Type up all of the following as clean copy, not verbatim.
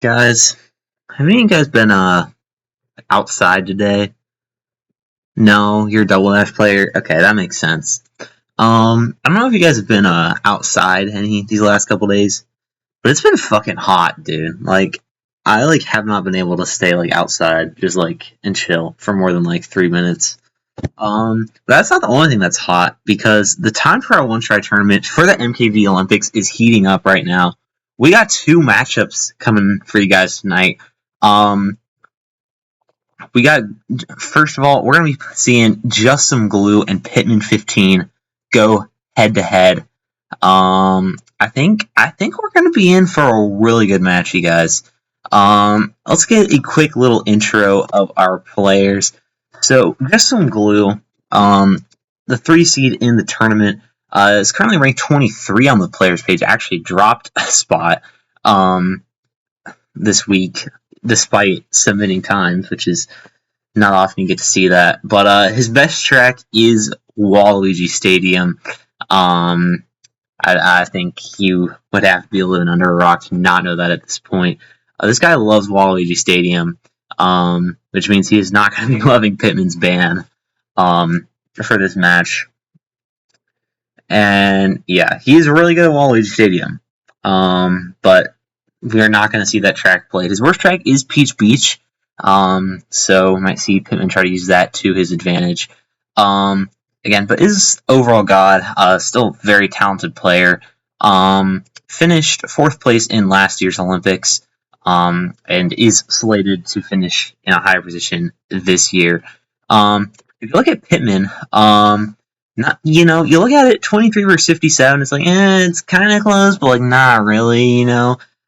Guys, have any of you guys been outside today? No, you're a double dash player. Okay, that makes sense. I don't know if you guys have been outside any these last couple days, but it's been fucking hot, dude. I have not been able to stay outside just and chill for more than 3 minutes. But that's not the only thing that's hot because the time for our one try tournament for the MKD Olympics is heating up right now. We got two matchups coming for you guys tonight. Um, we got first of all, we're gonna be seeing JustSomeGlue and Pittman15 go head to head. I think we're gonna be in for a really good match, you guys. Let's get a quick little intro of our players. So JustSomeGlue, the 3 seed in the tournament, is currently ranked 23 on the players page. Actually dropped a spot this week, despite submitting times, which is not often you get to see that. But his best track is Waluigi Stadium. I think you would have to be living under a rock to not know that at this point. This guy loves Waluigi Stadium, which means he is not going to be loving Pittman's ban for this match. And yeah, he is really good at Waluigi Stadium, but we are not going to see that track played. His worst track is Peach Beach, so we might see Pittman try to use that to his advantage. Again, but is overall god, still very talented player. Finished 4th place in last year's Olympics, and is slated to finish in a higher position this year. If you look at Pittman, you look at it, 23 versus 57, it's it's kind of close, but not really,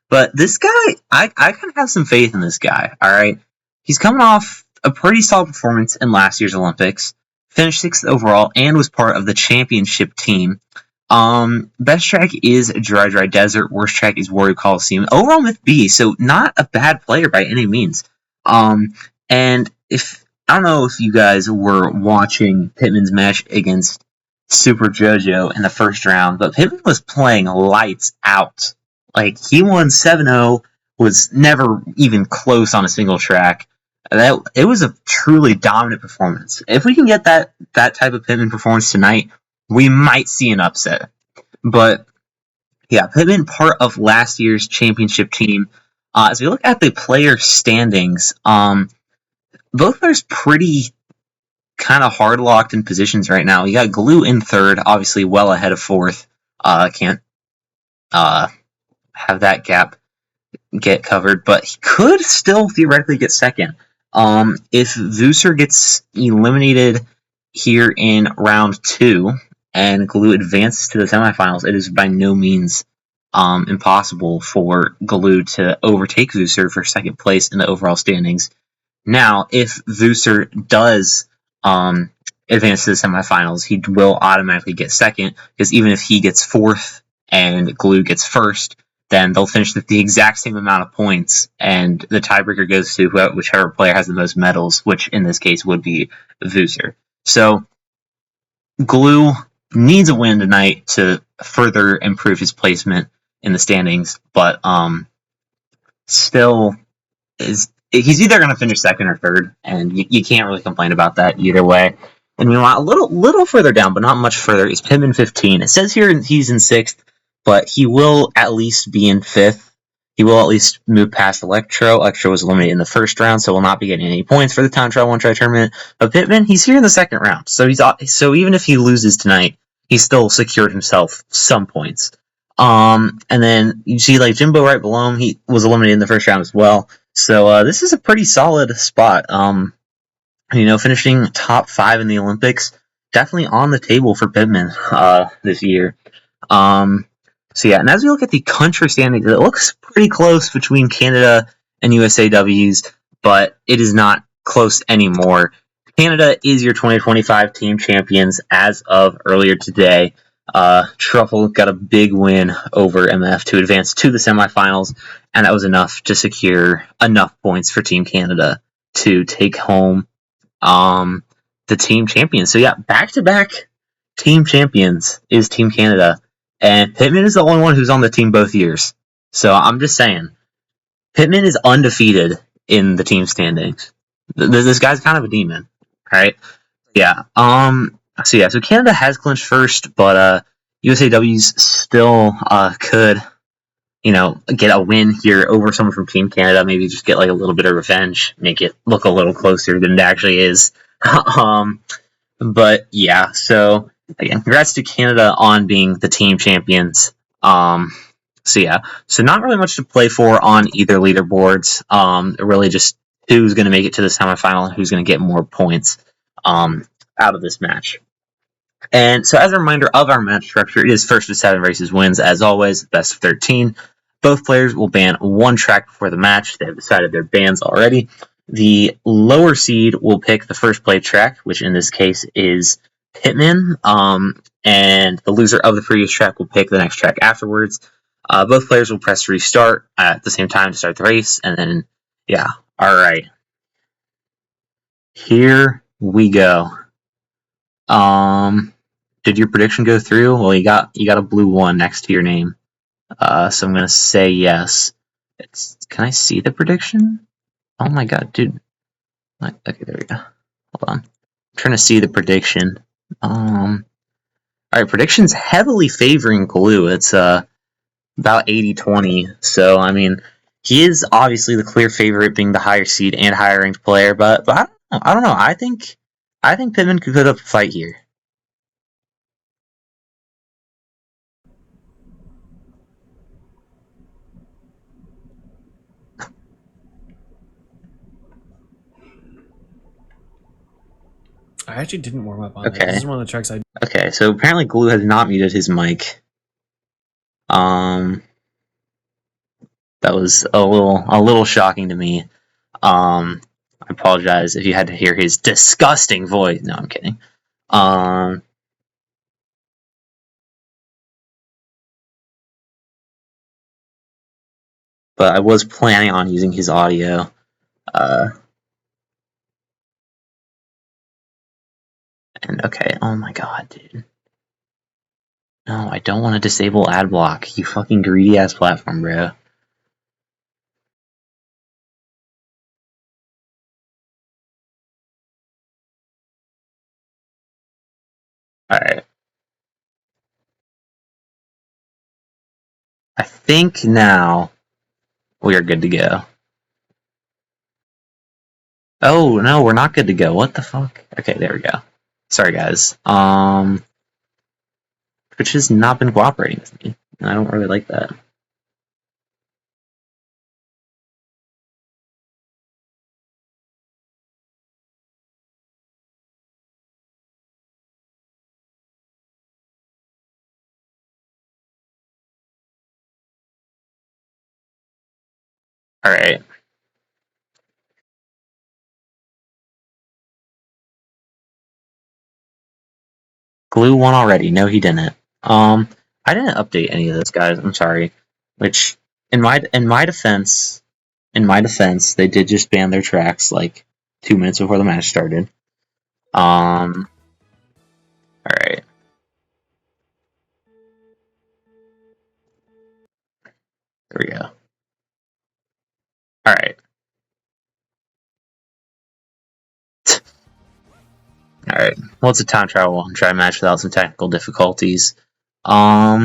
But this guy, I kind of have some faith in this guy, alright? He's coming off a pretty solid performance in last year's Olympics, finished 6th overall, and was part of the championship team. Best track is Dry Desert, worst track is Warrior Coliseum. Overall Myth B, so not a bad player by any means. And I don't know if you guys were watching Pittman's match against Super JoJo in the first round, but Pittman was playing lights out. He won 7-0, was never even close on a single track. It was a truly dominant performance. If we can get that type of Pittman performance tonight, we might see an upset. But yeah, Pittman, part of last year's championship team. As we look at the player standings, both players pretty kind of hard locked in positions right now. You got Glue in 3rd, obviously well ahead of 4th. Can't have that gap get covered, but he could still theoretically get 2nd. If Vucer gets eliminated here in round 2 and Glue advances to the semifinals, it is by no means impossible for Glue to overtake Vucer for 2nd place in the overall standings. Now, if Vucer does advance to the semifinals, he will automatically get 2nd, because even if he gets 4th and Glue gets 1st, then they'll finish with the exact same amount of points, and the tiebreaker goes to whichever player has the most medals, which in this case would be Vucer. So, Glue needs a win tonight to further improve his placement in the standings, but still he's either going to finish 2nd or 3rd, and you can't really complain about that either way. And meanwhile, a little further down, but not much further, is Pittman15. It says here he's in 6th, but he will at least be in 5th. He will at least move past Electro. Electro was eliminated in the 1st round, so will not be getting any points for the time trial one try tournament. But Pittman, he's here in the 2nd round, so even if he loses tonight, he still secured himself some points. And then you see Jimbo right below him. He was eliminated in the 1st round as well. So this is a pretty solid spot. Finishing top 5 in the Olympics, definitely on the table for Pittman this year. So yeah, and as we look at the country standings, it looks pretty close between Canada and USAWs, but it is not close anymore. Canada is your 2025 team champions as of earlier today. Truffle got a big win over MF to advance to the semifinals, and that was enough to secure enough points for Team Canada to take home the team champions. So yeah, back-to-back team champions is Team Canada. And Pittman is the only one who's on the team both years. So I'm just saying, Pittman is undefeated in the team standings. This guy's kind of a demon, right? Yeah. So Canada has clinched first, but USAW's still could get a win here over someone from Team Canada. Maybe just get like a little bit of revenge, make it look a little closer than it actually is. But yeah. So again, congrats to Canada on being the team champions. So not really much to play for on either leaderboards. Really just who's going to make it to the semifinal and who's going to get more points out of this match. And so as a reminder of our match structure, it is first to 7 races wins, as always, best of 13. Both players will ban one track before the match. They have decided their bans already. The lower seed will pick the first play track, which in this case is Pittman, and the loser of the previous track will pick the next track afterwards. Both players will press restart at the same time to start the race, and then, yeah, all right. Here we go. Did your prediction go through? Well, you got a blue 1 next to your name. So I'm gonna say yes. Can I see the prediction? Oh my god, dude. Okay, there we go. Hold on. I'm trying to see the prediction. Alright, prediction's heavily favoring Glue. It's about 80-20. So I mean, he is obviously the clear favorite, being the higher seed and higher ranked player, but I don't know. I think Pittman could put up a fight here. I actually didn't warm up on it. This is one of the tracks I... Okay, so apparently Glue has not muted his mic. That was a little shocking to me. I apologize if you had to hear his disgusting voice. No, I'm kidding. But I was planning on using his audio. And okay, oh my god, dude. No, I don't want to disable ad block, you fucking greedy ass platform, bro. Alright. I think now we are good to go. Oh, no, we're not good to go. What the fuck? Okay, there we go. Sorry, guys. Twitch has not been cooperating with me, and I don't really like that. Alright. Glue won already. No, he didn't. I didn't update any of this, guys. I'm sorry. Which, in my defense, they did just ban their tracks like 2 minutes before the match started. All right. There we go. All right. All right. Well, it's a time travel and try a match without some technical difficulties. All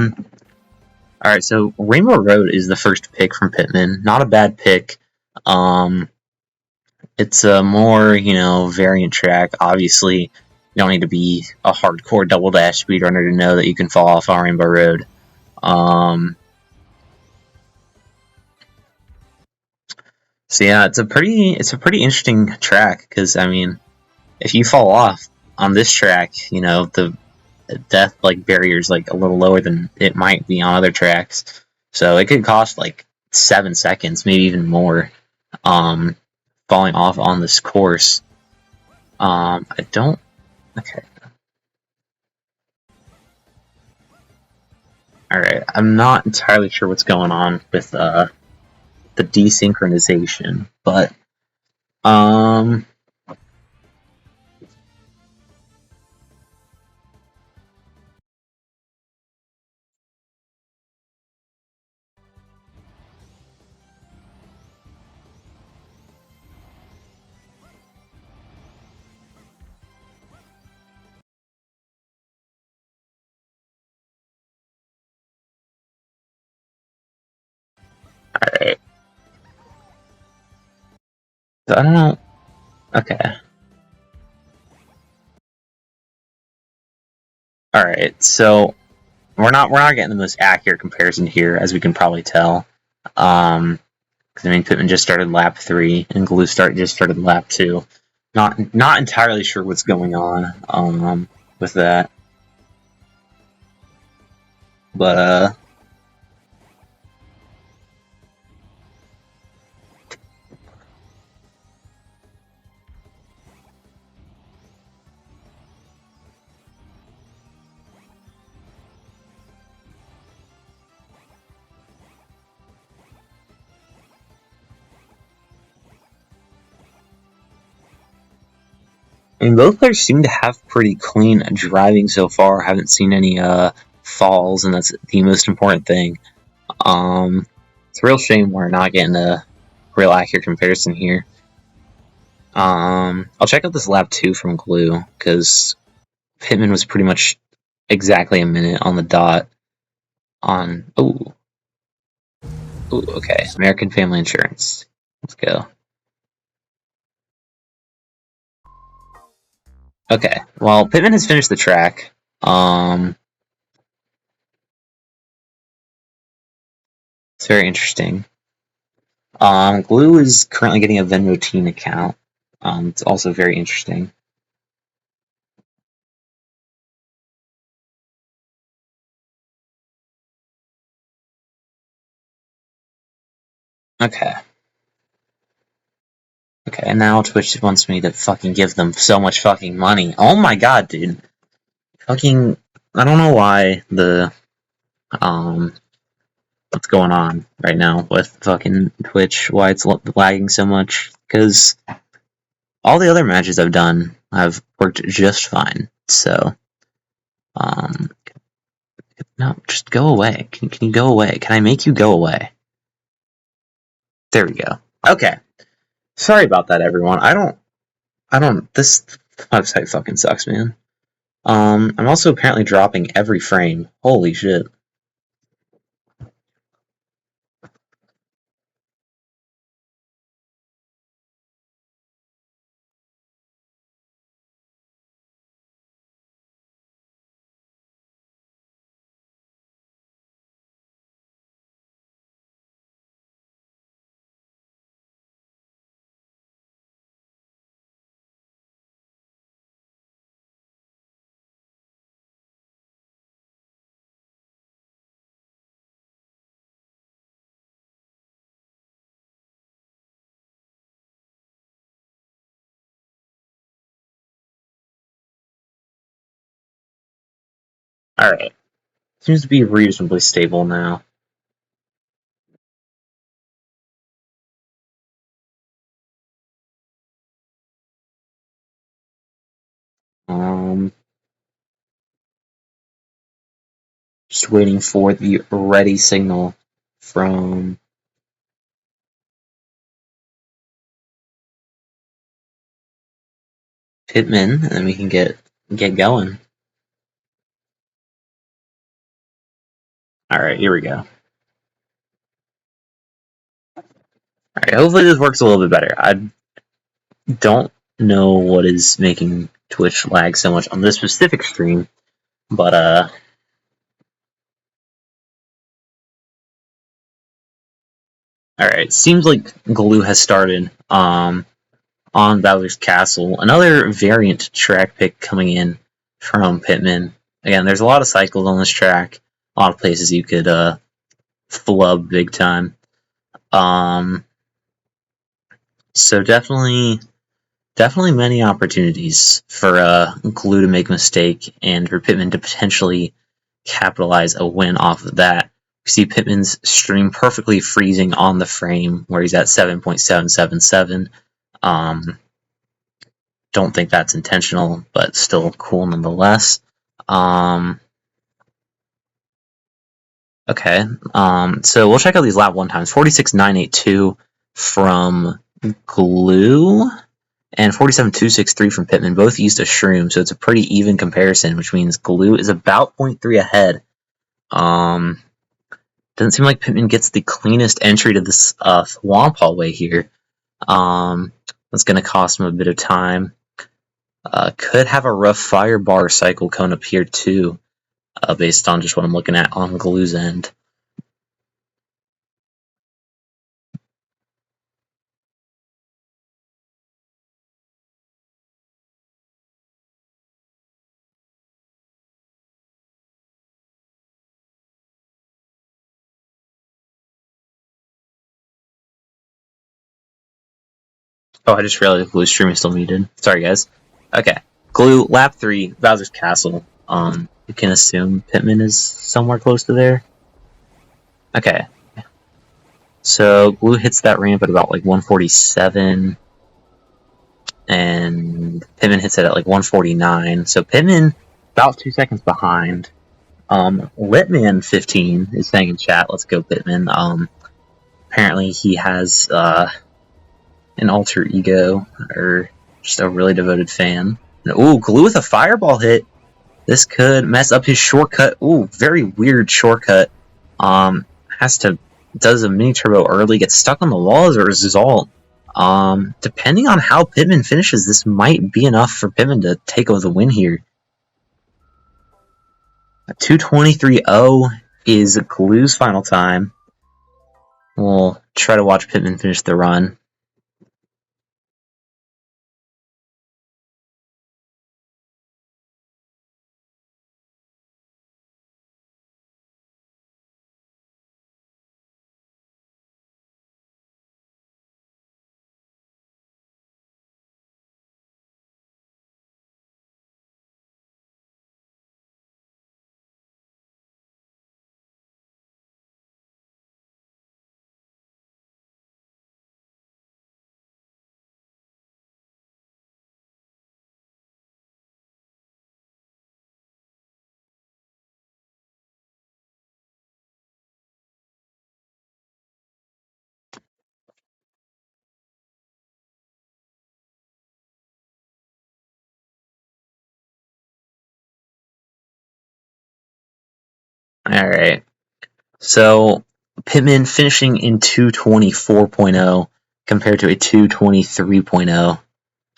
right. So Rainbow Road is the first pick from Pittman. Not a bad pick. It's a more, variant track. Obviously, you don't need to be a hardcore double dash speedrunner to know that you can fall off on Rainbow Road. So yeah, it's a pretty interesting track because I mean, if you fall off on this track, the death barrier is a little lower than it might be on other tracks. So it could cost 7 seconds, maybe even more, falling off on this course. I don't. Okay. All right. I'm not entirely sure what's going on with the desynchronization, but So I don't know. Okay. Alright, so we're not getting the most accurate comparison here, as we can probably tell. Because I mean, Pittman just started lap 3, and Glue just started lap 2. Not entirely sure what's going on with that. But I mean, both players seem to have pretty clean driving so far. Haven't seen any falls, and that's the most important thing. It's a real shame we're not getting a real accurate comparison here. I'll check out this lap 2 from Glue, because Pittman was pretty much exactly a minute on the dot on... Ooh, okay. American Family Insurance. Let's go. Okay, well, Pittman has finished the track. It's very interesting. Glue is currently getting a Venmo Teen account. It's also very interesting. Okay. Okay, and now Twitch wants me to fucking give them so much fucking money. Oh my god, dude. Fucking... I don't know why the... what's going on right now with fucking Twitch, why it's lagging so much, because all the other matches I've done have worked just fine, so... no, just go away. Can you go away? Can I make you go away? There we go. Okay. Sorry about that, everyone. This website fucking sucks, man. I'm also apparently dropping every frame. Holy shit. Alright. Seems to be reasonably stable now. Just waiting for the ready signal from Pittman, and then we can get going. Alright, here we go. Alright, hopefully this works a little bit better. I don't know what is making Twitch lag so much on this specific stream, but alright, seems like Glue has started on Bowser's Castle. Another variant track pick coming in from Pittman. Again, there's a lot of cycles on this track, a lot of places you could flub big time. So definitely many opportunities for Glue to make a mistake and for Pittman to potentially capitalize a win off of that. You see Pittman's stream perfectly freezing on the frame where he's at 7.777. Don't think that's intentional, but still cool nonetheless. Okay, so we'll check out these lap 1 times. 46.982 from Glue and 47.263 from Pittman. Both used a shroom, so it's a pretty even comparison, which means Glue is about 0.3 ahead. Doesn't seem like Pittman gets the cleanest entry to this Thwomp hallway here. That's going to cost him a bit of time. Could have a rough fire bar cycle cone up here too, based on just what I'm looking at on Glue's end. Oh, I just realized Glue's stream is still muted. Sorry, guys. Okay. Glue, lap 3, Bowser's Castle. You can assume Pittman is somewhere close to there. Okay. So, Glue hits that ramp at about, like, 147. And Pittman hits it at, like, 149. So, Pittman, about 2 seconds behind. Litman15 is saying in chat, let's go, Pittman. Apparently he has, an alter ego, or just a really devoted fan. Ooh, Glue with a fireball hit. This could mess up his shortcut. Ooh, very weird shortcut. Does a mini turbo early, gets stuck on the walls, or is his ult? Depending on how Pittman finishes, this might be enough for Pittman to take over the win here. 2:23.0 is Glue's final time. We'll try to watch Pittman finish the run. Alright. So, Pittman finishing in 2:24.0 compared to a 2:23.0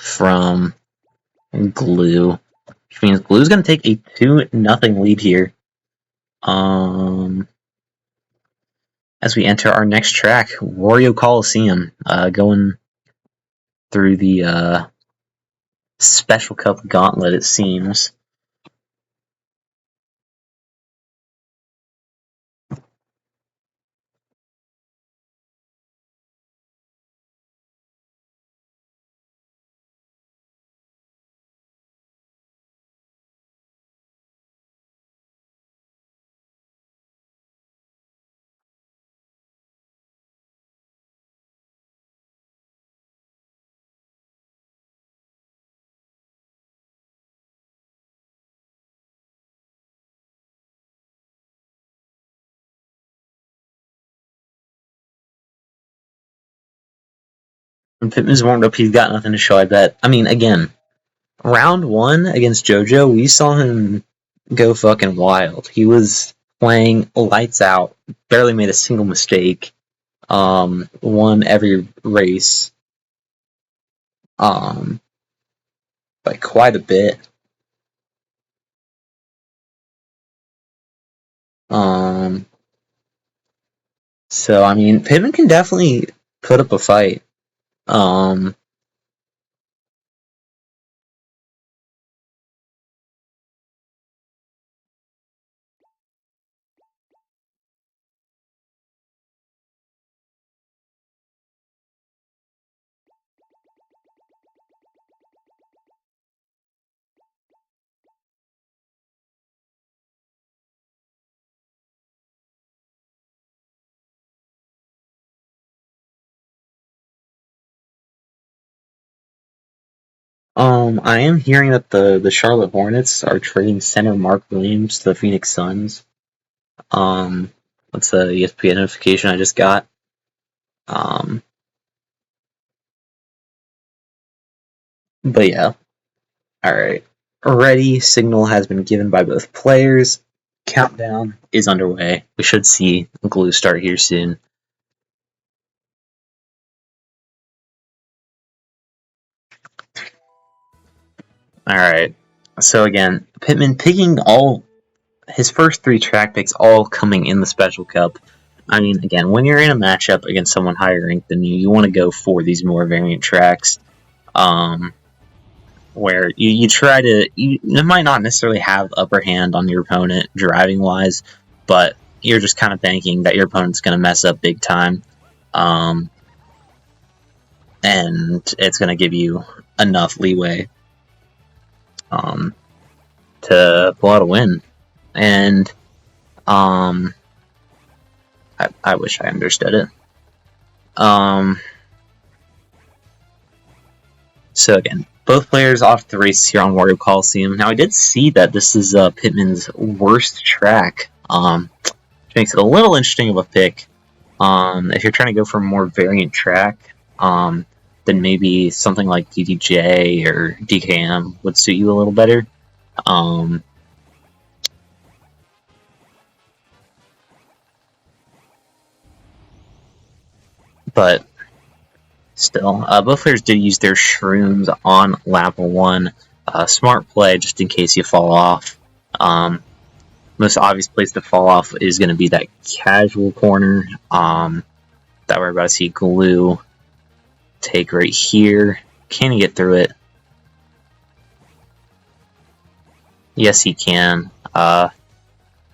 from Glue. Which means Glue's going to take a 2-0 lead here. As we enter our next track, Wario Coliseum, going through the Special Cup Gauntlet, it seems. When Pittman's warmed up, he's got nothing to show, I bet. I mean, again, round 1 against JoJo, we saw him go fucking wild. He was playing lights out, barely made a single mistake, won every race, by quite a bit. So, I mean, Pittman can definitely put up a fight. I am hearing that the Charlotte Hornets are trading center Mark Williams to the Phoenix Suns. That's a ESPN notification I just got. But yeah. Alright. Ready signal has been given by both players. Countdown is underway. We should see Glue start here soon. Alright, so again, Pittman picking all his first 3 track picks all coming in the Special Cup. I mean, again, when you're in a matchup against someone higher ranked than you want to go for these more variant tracks, where you try to, you might not necessarily have upper hand on your opponent driving-wise, but you're just kind of banking that your opponent's going to mess up big time, and it's going to give you enough leeway to pull out a win. And I wish I understood it. So again, both players off the race here on Wario Coliseum. Now I did see that this is Pittman's worst track, which makes it a little interesting of a pick. If you're trying to go for a more variant track, then maybe something like DDJ or DKM would suit you a little better. But still, both players did use their shrooms on lap 1. Smart play, just in case you fall off. Most obvious place to fall off is going to be that casual corner that we're about to see Glue take right here. Can he get through it? Yes, he can.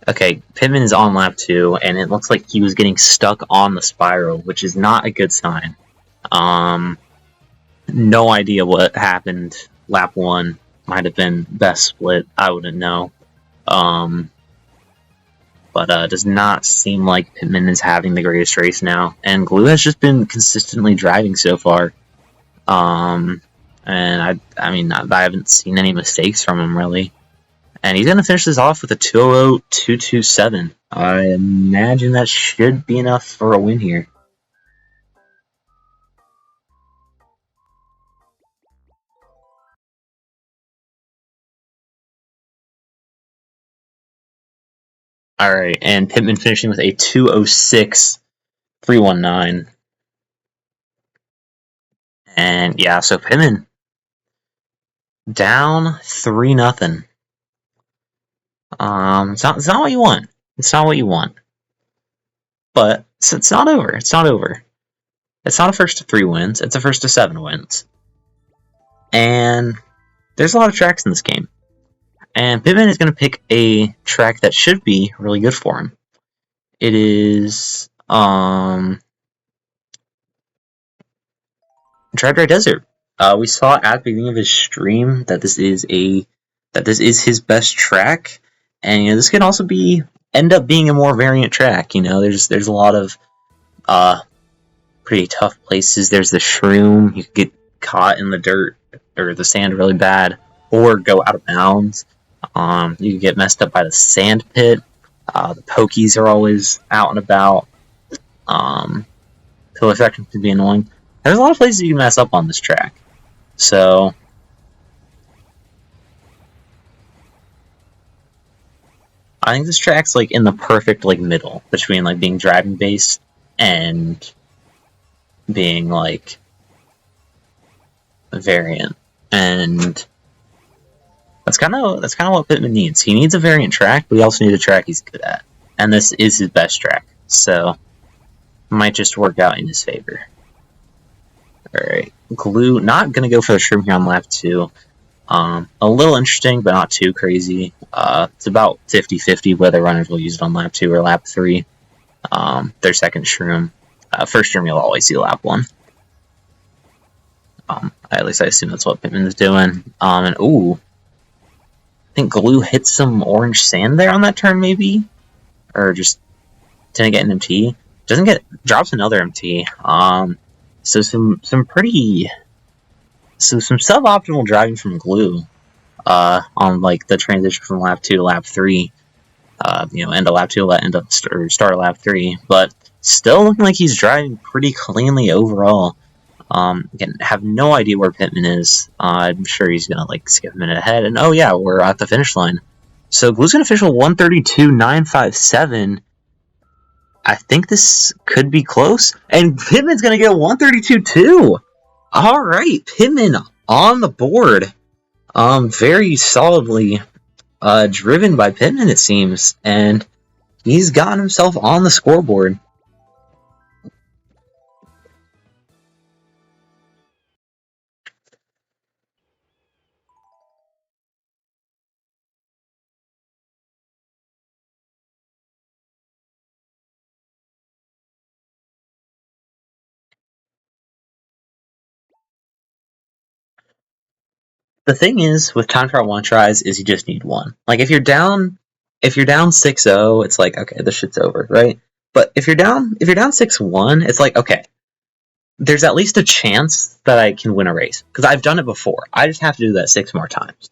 Okay, Pittman is on lap 2, and it looks like he was getting stuck on the spiral, which is not a good sign. No idea what happened. Lap 1 might have been best split. I wouldn't know. But does not seem like Pittman is having the greatest race now. And Glue has just been consistently driving so far. And I mean, I haven't seen any mistakes from him, really. And he's going to finish this off with a 2:02.227. I imagine that should be enough for a win here. Alright, and Pittman finishing with a 2:06.319. And yeah, so Pittman down 3-0. It's not what you want. It's not what you want. But it's not over. It's not over. It's not a first to 3 wins. It's a first to 7 wins. And there's a lot of tracks in this game. And Pittman is going to pick a track that should be really good for him. It is Dry Desert. We saw at the beginning of his stream that this is his best track, and you know, this can also end up being a more variant track. You know, there's a lot of pretty tough places. There's the shroom. You could get caught in the dirt or the sand really bad, or go out of bounds. You can get messed up by the sand pit. The pokies are always out and about. Pill effect can be annoying. There's a lot of places you can mess up on this track. So I think this track's like in the perfect like middle between like being driving based and being like a variant. And that's kind of what Pittman needs. He needs a variant track, but he also needs a track he's good at. And this is his best track. So it might just work out in his favor. Alright, Glue, not going to go for the shroom here on lap 2. A little interesting, but not too crazy. It's about 50-50 whether runners will use it on lap 2 or lap 3. Their second shroom. First shroom you'll always see lap 1. At least I assume that's what Pittman is doing. And ooh, I think Glue hit some orange sand there on that turn, maybe? Or just didn't get an MT. Drops another MT. So some suboptimal driving from Glue on like the transition from lap 2 to lap 3. End of lap 2, end of start of lap 3, but still looking like he's driving pretty cleanly overall. Again, have no idea where Pittman is. I'm sure he's gonna like skip a minute ahead, and oh yeah, we're at the finish line. So Glue's gonna finish with 1:32.957. I think this could be close, and Pittman's gonna get 1:32.2. All right, Pittman on the board. very solidly driven by Pittman, it seems, and he's gotten himself on the scoreboard. The thing is, with time trial one tries, is you just need one. Like, if you're down 6-0, it's like, okay, this shit's over, right? But if you're down 6-1, it's like, okay, there's at least a chance that I can win a race. Because I've done it before. I just have to do that 6 more times.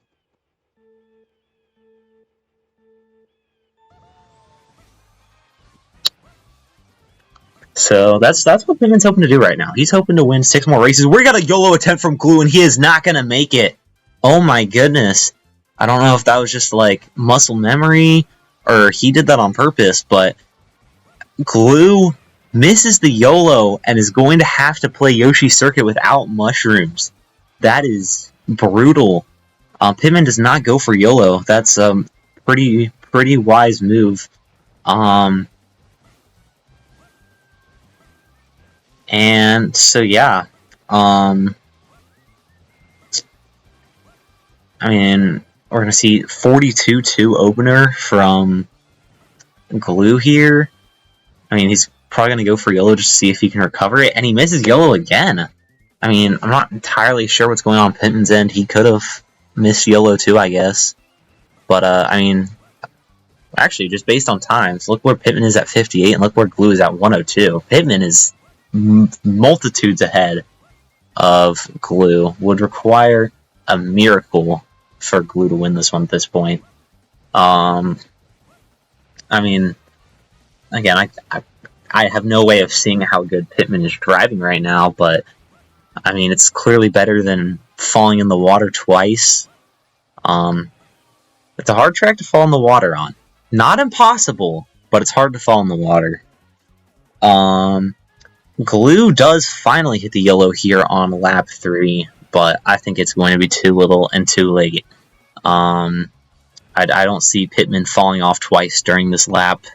So that's what Pittman's hoping to do right now. He's hoping to win 6 more races. We got a YOLO attempt from Glue, and he is not going to make it. Oh my goodness. I don't know if that was just like muscle memory or he did that on purpose, but Glue misses the YOLO and is going to have to play Yoshi Circuit without mushrooms. That is brutal. Pittman does not go for YOLO. That's a pretty wise move. And so yeah. I mean, we're going to see 42-2 opener from Glue here. I mean, he's probably going to go for YOLO just to see if he can recover it, and he misses YOLO again. I mean, I'm not entirely sure what's going on Pittman's end. He could have missed YOLO too, I guess. But, I mean, actually, just based on times, look where Pittman is at 58, and look where Glue is at 102. Pittman is multitudes ahead of Glue. Would require a miracle for Glue to win this one at this point. I mean, again, I have no way of seeing how good Pittman is driving right now, but I mean, it's clearly better than falling in the water twice. It's a hard track to fall in the water on. Not impossible, but it's hard to fall in the water. Glue does finally hit the YOLO here on lap 3, but I think it's going to be too little and too late. I don't see Pittman falling off twice during this lap.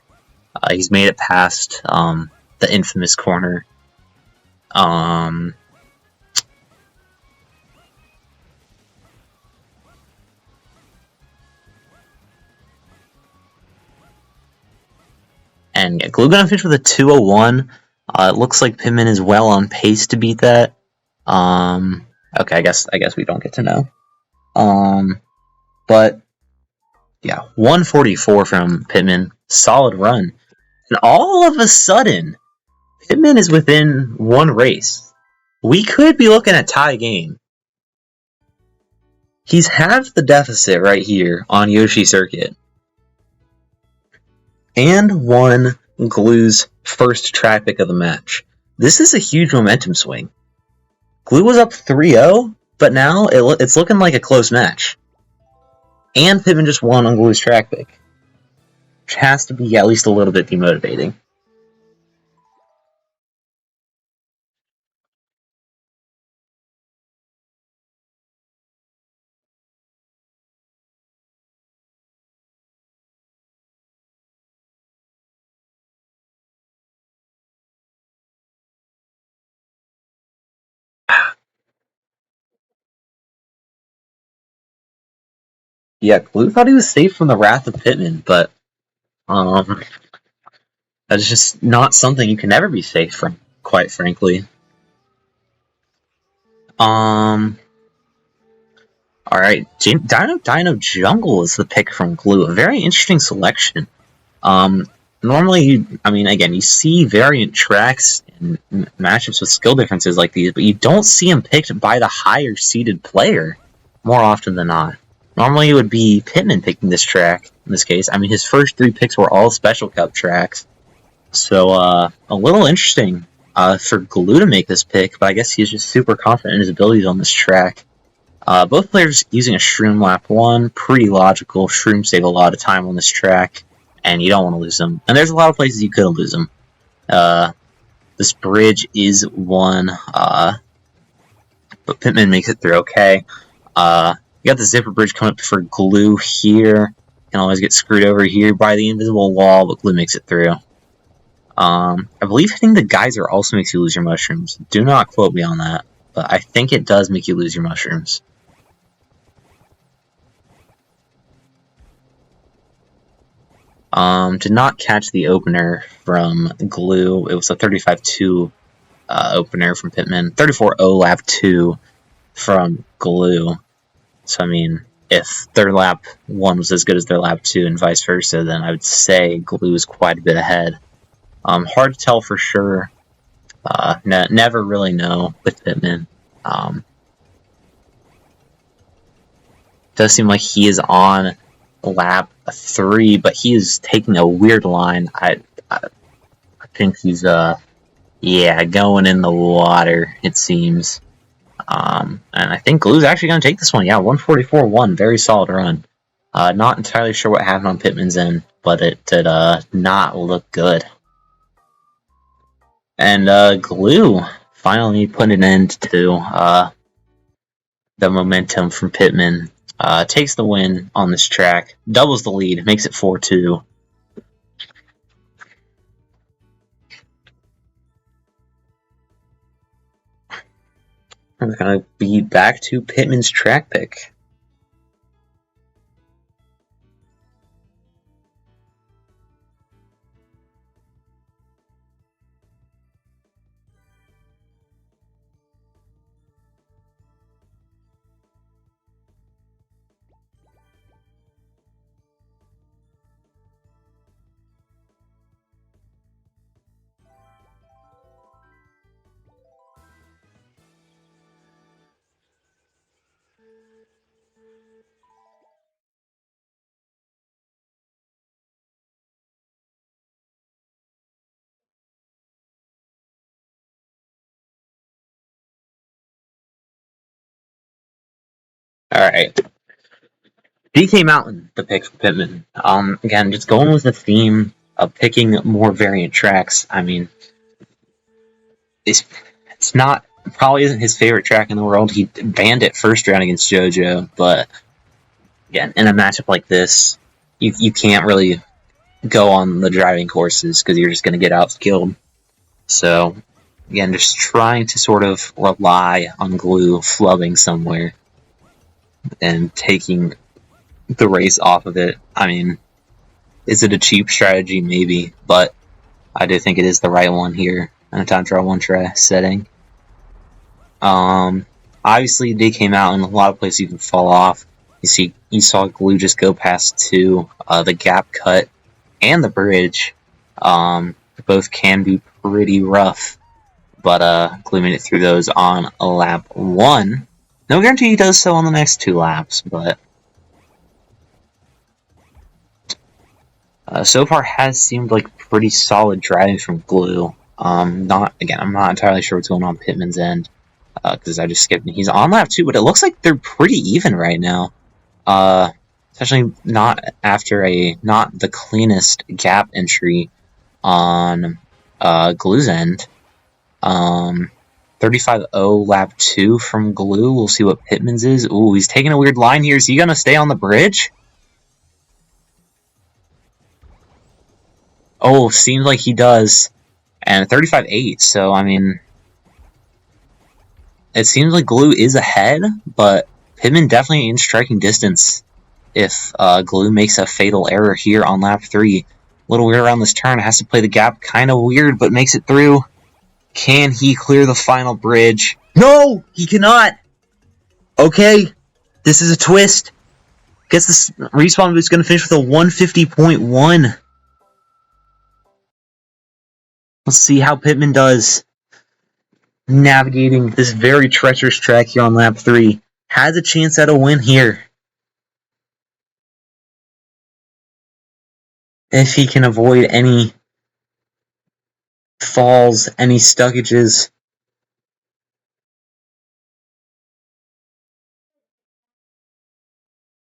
He's made it past the infamous corner. And yeah, Glue gonna finish with a 2:01. It looks like Pittman is well on pace to beat that. Okay, I guess we don't get to know. But yeah, 144 from Pittman, solid run. And all of a sudden, Pittman is within one race. We could be looking at tie game. He's halved the deficit right here on Yoshi Circuit. And won Glue's first track pick of the match. This is a huge momentum swing. Glue was up 3-0, but now it's looking like a close match. And Pittman just won on Glue's track pick, which has to be at least a little bit demotivating. Yeah, Glue thought he was safe from the wrath of Pittman, but that's just not something you can ever be safe from, quite frankly. Alright, Dino Jungle is the pick from Glue. A very interesting selection. Normally, again, you see variant tracks and matchups with skill differences like these, but you don't see them picked by the higher seeded player more often than not. Normally, it would be Pittman picking this track in this case. I mean, his first 3 picks were all Special Cup tracks. So, a little interesting for Glue to make this pick, but I guess he's just super confident in his abilities on this track. Both players using a Shroom lap 1, pretty logical. Shrooms save a lot of time on this track, and you don't want to lose them. And there's a lot of places you could lose them. This bridge is one, but Pittman makes it through okay. You You got the zipper bridge coming up for Glue here. Can always get screwed over here by the invisible wall, but Glue makes it through. I believe hitting the geyser also makes you lose your mushrooms. Do not quote me on that, but I think it does make you lose your mushrooms. Did not catch the opener from Glue. It was a 35-2 opener from Pittman. 34-0 lap 2 from Glue. So, I mean, if their lap 1 was as good as their lap 2 and vice versa, then I would say Glue is quite a bit ahead. Hard to tell for sure. Never really know with Pittman. Does seem like he is on lap 3, but he is taking a weird line. I think he's going in the water, it seems. And I think Glue's actually going to take this one. Yeah, 144-1, very solid run. Not entirely sure what happened on Pittman's end, but it did not look good. And Glue finally put an end to the momentum from Pittman. Takes the win on this track, doubles the lead, makes it 4-2. We're going to be back to Pittman's track pick. Alright. DK Mountain, the pick for Pittman. Again, just going with the theme of picking more variant tracks. I mean, it's not, probably isn't his favorite track in the world. He banned it first round against JoJo, but again, in a matchup like this, you can't really go on the driving courses because you're just going to get outskilled. So, again, just trying to sort of rely on Glue flubbing somewhere and taking the race off of it. I mean, is it a cheap strategy? Maybe, but I do think it is the right one here in a time trial one try setting. Obviously, DK Mountain, a lot of places you can fall off. You saw Glue just go past two, the gap cut and the bridge. Both can be pretty rough, but Glue made it through those on lap 1. No guarantee he does so on the next 2 laps, but so far has seemed like pretty solid driving from Glue. I'm not entirely sure what's going on Pittman's end, because I just skipped. He's on lap 2, but it looks like they're pretty even right now. Especially not after not the cleanest gap entry on Glue's end. 35-0 lap 2 from Glue. We'll see what Pittman's is. Ooh, he's taking a weird line here. Is he gonna stay on the bridge? Oh, seems like he does. And 35-8, so I mean, it seems like Glue is ahead, but Pittman definitely in striking distance if Glue makes a fatal error here on lap 3. A little weird around this turn. Has to play the gap kind of weird, but makes it through. Can he clear the final bridge? No! He cannot! Okay, this is a twist. Guess this respawn is going to finish with a 150.1. Let's see how Pittman does navigating this very treacherous track here on lap 3. Has a chance at a win here. If he can avoid any falls, any stuckages.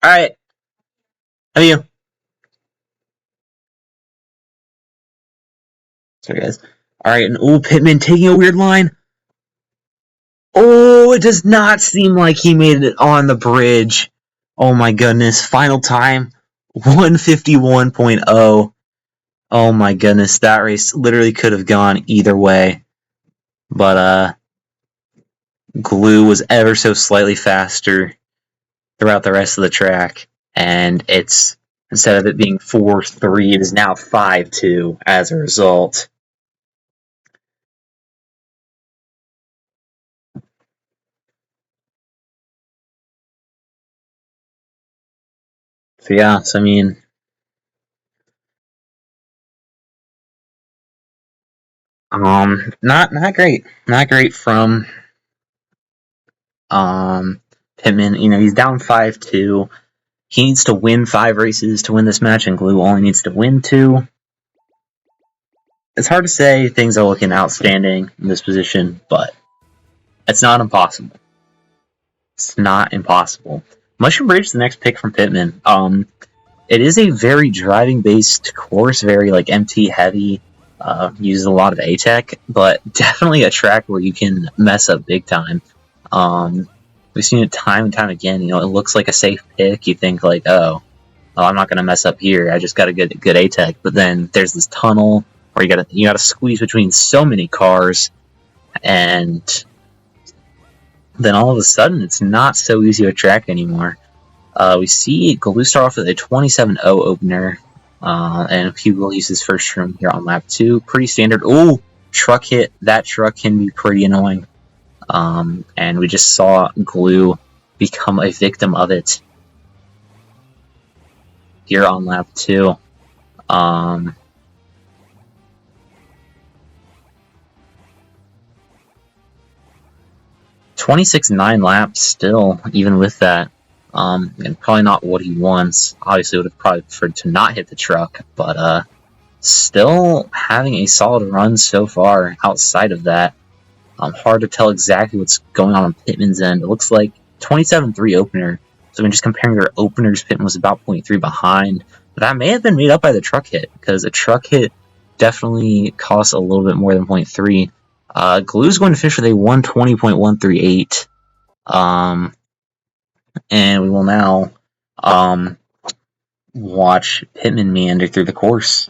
Alright. How are you? Sorry, guys. Alright, and Pittman taking a weird line. Oh, it does not seem like he made it on the bridge. Oh my goodness, final time 151.0. Oh my goodness, that race literally could have gone either way. But Glue was ever so slightly faster throughout the rest of the track, and it's instead of it being 4-3, it is now 5-2 as a result. So yeah, I mean, not great from Pittman. You know, he's down 5-2. He needs to win 5 races to win this match, and Glue only needs to win 2. It's hard to say things are looking outstanding in this position, but it's not impossible. It's not impossible. Mushroom Bridge is the next pick from Pittman. It is a very driving-based course, very like MT heavy. Uses a lot of A-Tech, but definitely a track where you can mess up big time. We've seen it time and time again. You know, it looks like a safe pick. You think like, oh, I'm not gonna mess up here. I just got to get good A-Tech. But then there's this tunnel where you gotta squeeze between so many cars, and then all of a sudden it's not so easy to track anymore. We see Glue start off with a 27-0 opener, and he will use his first room here on lap 2. Pretty standard. Oh, truck hit. That truck can be pretty annoying. And we just saw Glue become a victim of it here on lap 2. 26.9 laps still, even with that. And probably not what he wants. Obviously, would have probably preferred to not hit the truck, but still having a solid run so far outside of that. Hard to tell exactly what's going on Pittman's end. It looks like 27.3 opener. So when just comparing their openers, Pittman was about 0.3 behind. But that may have been made up by the truck hit, because a truck hit definitely costs a little bit more than 0.3. Glue's going to finish with a 120.138. And we will now watch Pittman meander through the course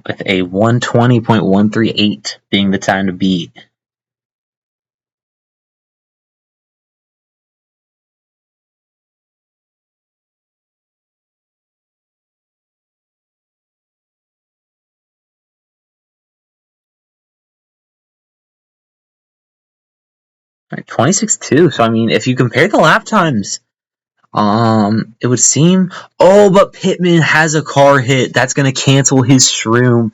with a 120.138 being the time to beat. Right, 26.2. So I mean, if you compare the lap times, it would seem. Oh, but Pittman has a car hit. That's gonna cancel his shroom.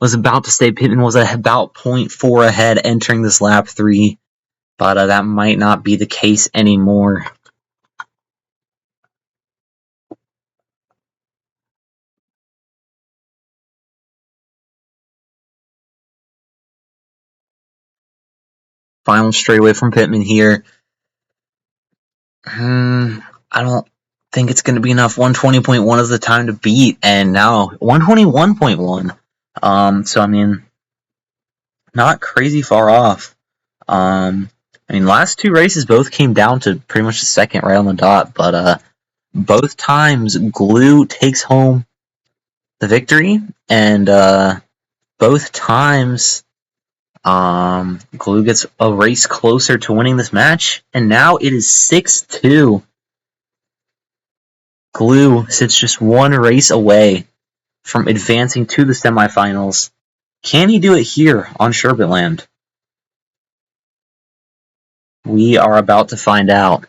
Was about to say Pittman was about 0.4 ahead entering this lap 3, but that might not be the case anymore. Final straightaway from Pittman here. I don't think it's going to be enough. 120.1 is the time to beat, and now 121.1. So I mean, not crazy far off. I mean, last 2 races both came down to pretty much the second right on the dot, but both times Glue takes home the victory, and both times Glue gets a race closer to winning this match, and now it is 6-2. Glue sits just 1 race away from advancing to the semifinals. Can he do it here on Sherbetland? We are about to find out.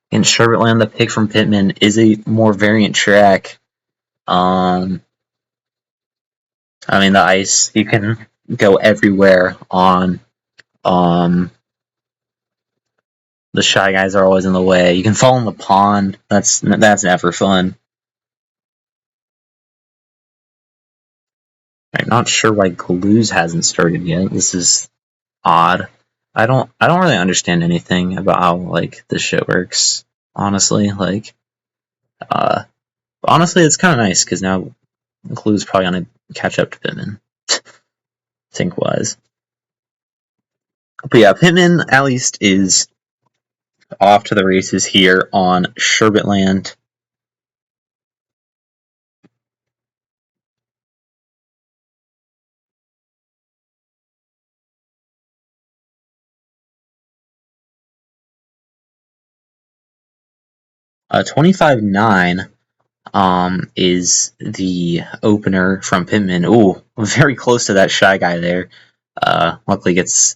In Sherbetland, the pick from Pittman is a more variant track. I mean, the ice, you can go everywhere on. The Shy Guys are always in the way. You can fall in the pond. That's never fun. I'm not sure why Glue's hasn't started yet. This is odd. I don't really understand anything about how like this shit works. Honestly, like, honestly, it's kind of nice because now Glue's probably gonna catch up to Pittman, think wise. But yeah, Pittman at least is Off to the races here on Sherbetland. $25.9 is the opener from Pittman. Ooh, very close to that Shy Guy there. Luckily gets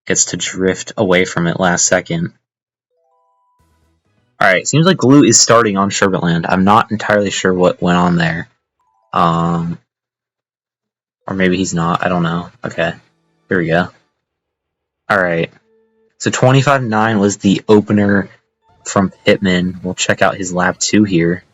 to drift away from it last second. Alright, seems like Glue is starting on Sherbetland. I'm not entirely sure what went on there. Or maybe he's not. I don't know. Okay, here we go. Alright, so 25.9 was the opener from Pittman. We'll check out his lap 2 here.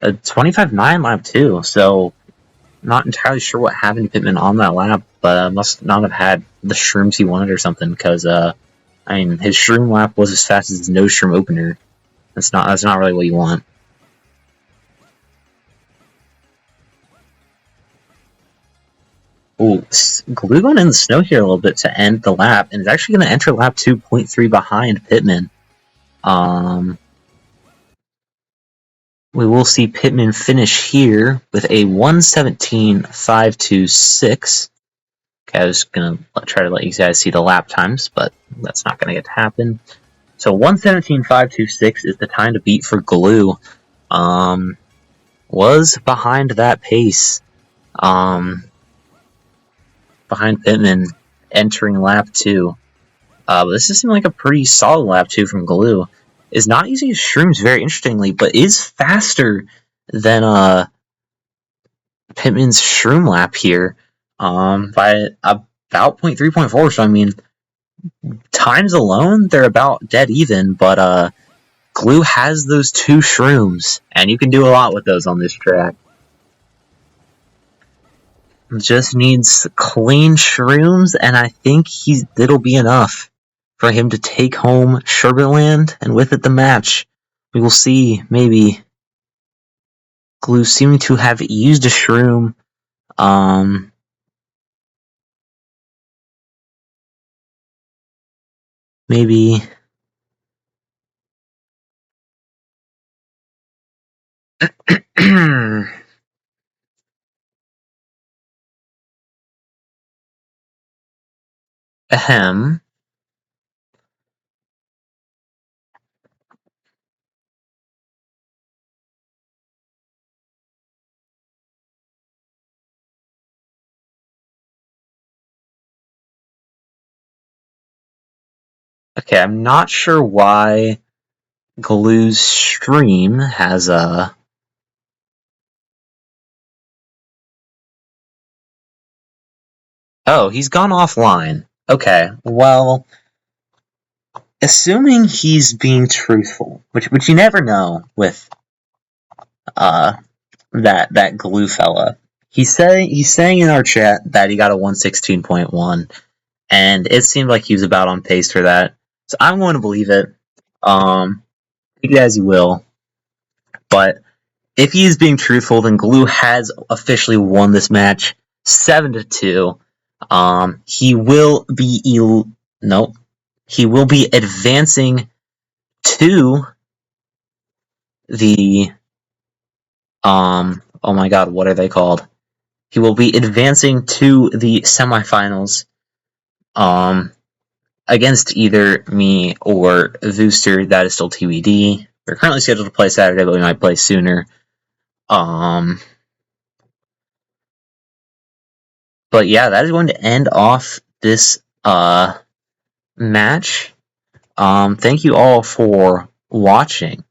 A 25.9 lap 2, so not entirely sure what happened to Pittman on that lap, but must not have had the shrooms he wanted or something, because I mean, his shroom lap was as fast as his no shroom opener. That's not really what you want. Ooh, Glue going in the snow here a little bit to end the lap, and is actually going to enter lap 2.3 behind Pittman. We will see Pittman finish here with a 1:17.526. Okay, I was going to try to let you guys see the lap times, but that's not going to get to happen. So 1:17.526 is the time to beat for Glue. Was behind that pace. Behind Pittman entering lap 2. But this just seemed like a pretty solid lap 2 from Glue. Is not using his shrooms very interestingly, but is faster than Pittman's shroom lap here by about 0.3.4. So I mean, times alone they're about dead even, but Glue has those 2 shrooms, and you can do a lot with those on this track. Just needs clean shrooms, and I think it'll be enough for him to take home Sherbetland, and with it the match. We will see, maybe. Glue seeming to have used a shroom. Maybe. Ahem. Okay, I'm not sure why Glue's stream has a... Oh, he's gone offline. Okay, well, assuming he's being truthful, which you never know with that Glue fella. He's saying in our chat that he got a 116.1, and it seemed like he was about on pace for that. So I'm going to believe it. Take it as you will. But if he is being truthful, then Glue has officially won this match 7-2. He will be advancing to the oh my god, what are they called? He will be advancing to the semifinals against either me or Vooster. That is still TBD. We're currently scheduled to play Saturday, but we might play sooner. But yeah, that is going to end off this match. Thank you all for watching.